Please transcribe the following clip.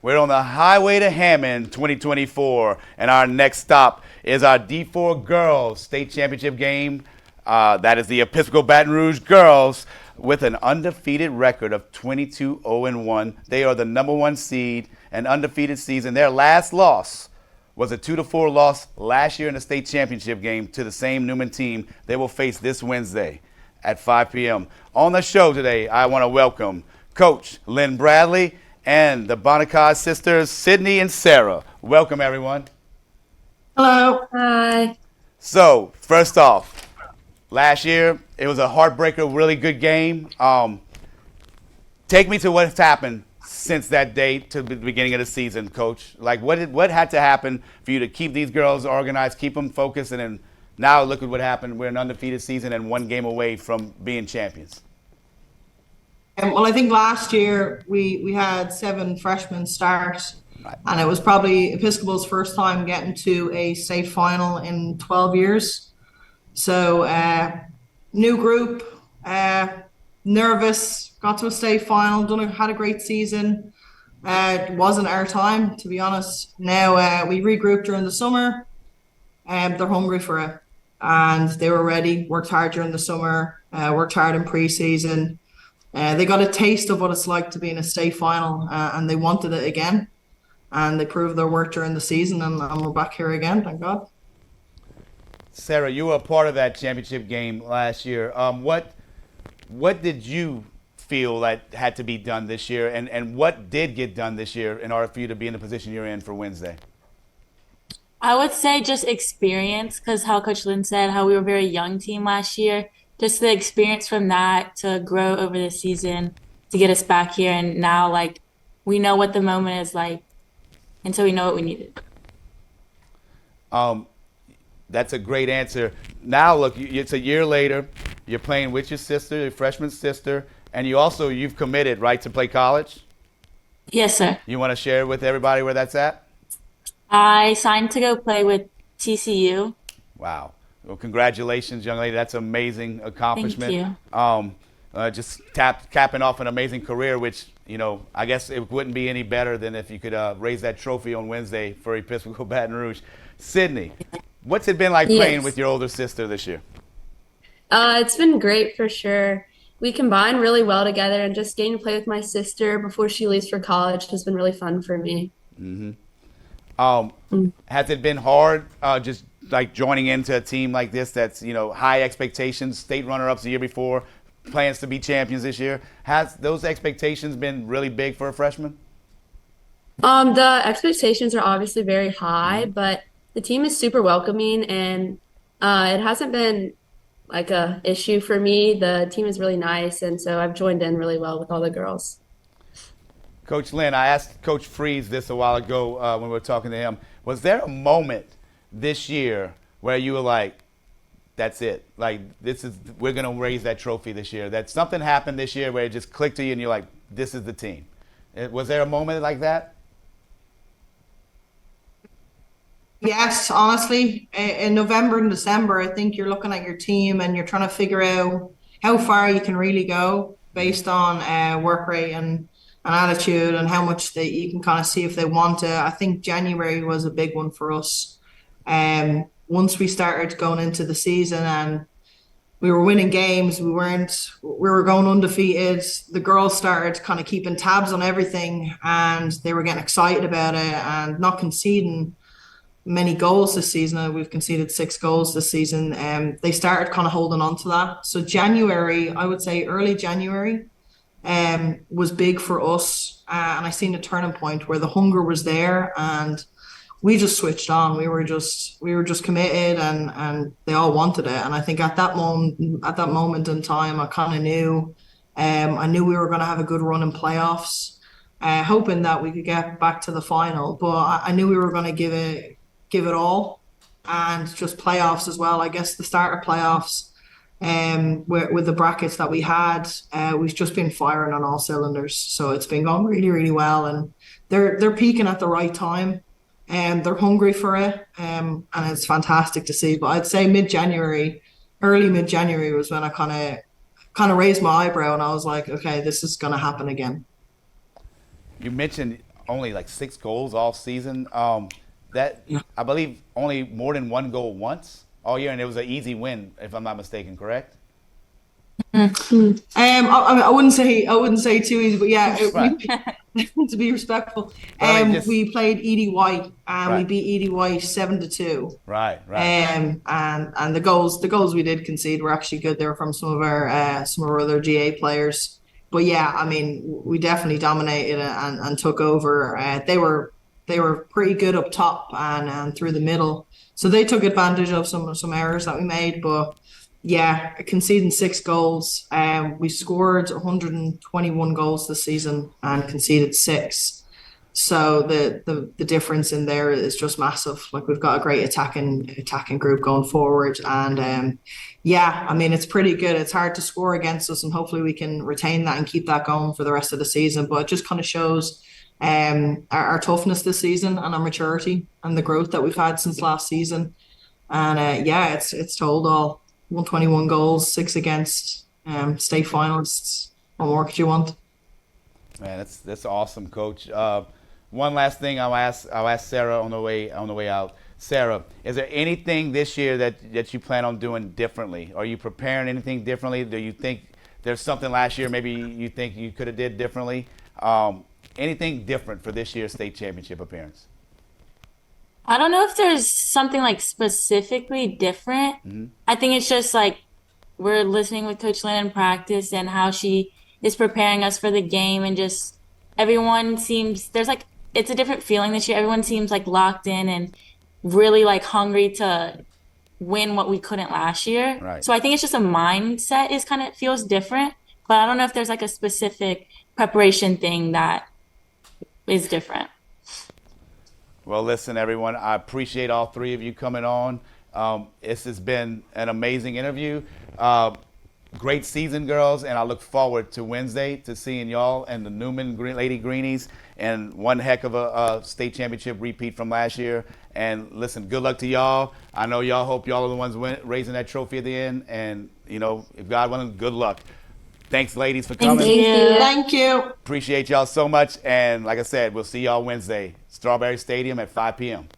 We're on the highway to Hammond 2024, and our next stop is our D4 Girls State Championship game. That is the Episcopal Baton Rouge girls with an undefeated record of 22-0-1. They are the number one seed and undefeated season. Their last loss was a 2-4 loss last year in the state championship game to the same Newman team. They will face this Wednesday at 5 p.m. On the show today, I want to welcome Coach Lynn Bradley and the Bonacaz sisters, Sydney and Sarah. Welcome, everyone. Hello. Hi. So, first off, last year, it was a heartbreaker, really good game. Take me to what's happened since that day to the beginning of the season, Coach. Like, what had to happen for you to keep these girls organized, keep them focused, and then now look at what happened. We're an undefeated season and one game away from being champions. Well, I think last year we had 7 freshmen start, Right. and it was probably Episcopal's first time getting to a state final in 12 years. So, new group, nervous, got to a state final, had a great season. It wasn't our time, to be honest. Now we regrouped during the summer, and they're hungry for it, and they were ready. Worked hard during the summer, worked hard in pre-season. They got a taste of what it's like to be in a state final, and they wanted it again. And they proved their work during the season, and we're back here again, thank God. Sarah, you were a part of that championship game last year. What did you feel that had to be done this year, and what did get done this year in order for you to be in the position you're in for Wednesday? I would say just experience, because how Coach Lynn said, how we were a very young team last year. Just the experience from that to grow over the season to get us back here. And now, like, we know what the moment is like, and so we know what we needed. That's a great answer. Now, look, it's a year later. You're playing with your sister, your freshman sister, and you've committed, right, to play college? Yes, sir. You want to share with everybody where that's at? I signed to go play with TCU. Wow. Well, congratulations, young lady. That's an amazing accomplishment. Thank you. Just capping off an amazing career, which, I guess it wouldn't be any better than if you could raise that trophy on Wednesday for Episcopal Baton Rouge. Sydney, what's it been like playing with your older sister this year? It's been great for sure. We combine really well together, and just getting to play with my sister before she leaves for college has been really fun for me. Mm-hmm. Has it been hard just like joining into a team like this that's, high expectations, state runner-ups the year before, plans to be champions this year? Has those expectations been really big for a freshman? The expectations are obviously very high, but the team is super welcoming, and it hasn't been like a issue for me. The team is really nice, and so I've joined in really well with all the girls. Coach Lynn, I asked Coach Freeze this a while ago when we were talking to him. Was there a moment this year where you were like, that's it, like we're going to raise that trophy this year, that something happened this year where it just clicked to you and you're like, this is the team? Was there a moment like that? Yes, honestly, in November and December, I think you're looking at your team and you're trying to figure out how far you can really go based on work rate and attitude and how much that you can kind of see if they want it. I think January was a big one for us. Once we started going into the season and we were winning games, we were going undefeated. The girls started kind of keeping tabs on everything, and they were getting excited about it and not conceding many goals this season. We've conceded 6 goals this season. They started kind of holding on to that. So January, I would say early January, was big for us. And I seen a turning point where the hunger was there, and we just switched on. We were just committed, and they all wanted it. And I think at that moment in time, I kind of knew, I knew we were going to have a good run in playoffs, hoping that we could get back to the final. But I knew we were going to give it all, and just playoffs as well. I guess the start of playoffs, with the brackets that we had, we've just been firing on all cylinders. So it's been going really, really well, and they're peaking at the right time, and they're hungry for it, and it's fantastic to see. But I'd say early mid January was when I kind of raised my eyebrow, and I was like, okay, this is going to happen again. You mentioned only like 6 goals all season. That I believe only more than 1 goal once all year, and it was an easy win, if I'm not mistaken. Correct? I wouldn't say too easy, but yeah, Right. to be respectful, But I mean, we played Edie White, and we Right. beat Edie White 7-2. Right. And the goals we did concede were actually good. They were from some of our other GA players. But yeah, I mean, we definitely dominated and took over. They were pretty good up top and through the middle, so they took advantage of some errors that we made. But yeah, conceding 6 goals. We scored 121 goals this season and conceded 6. So the difference in there is just massive. Like, we've got a great attacking group going forward, and yeah, I mean, it's pretty good. It's hard to score against us, and hopefully we can retain that and keep that going for the rest of the season. But it just kind of shows our toughness this season, and our maturity, and the growth that we've had since last season. And yeah, it's told all. 121 goals, 6 against, state finalists. What more could you want? Man, that's awesome, Coach. One last thing I'll ask Sarah on the way out. Sarah, is there anything this year that you plan on doing differently? Are you preparing anything differently? Do you think there's something last year maybe you think you could have did differently? Anything different for this year's state championship appearance? I don't know if there's something like specifically different. I think it's just like we're listening with Coach Lynn in practice and how she is preparing us for the game, and just everyone seems it's a different feeling this year. Everyone seems like locked in and really like hungry to win what we couldn't last year. Right. So I think it's just a mindset feels different, but I don't know if there's like a specific preparation thing that is different. Well, listen, everyone, I appreciate all 3 of you coming on. This has been an amazing interview. Great season, girls, and I look forward to Wednesday to seeing y'all and the Newman Lady Greenies, and one heck of a state championship repeat from last year. And listen, good luck to y'all. I know y'all hope y'all are the ones raising that trophy at the end, and if God willing, good luck. Thanks, ladies, for coming. Thank you. Thank you. Appreciate y'all so much, and like I said, we'll see y'all Wednesday, Strawberry Stadium at 5 p.m.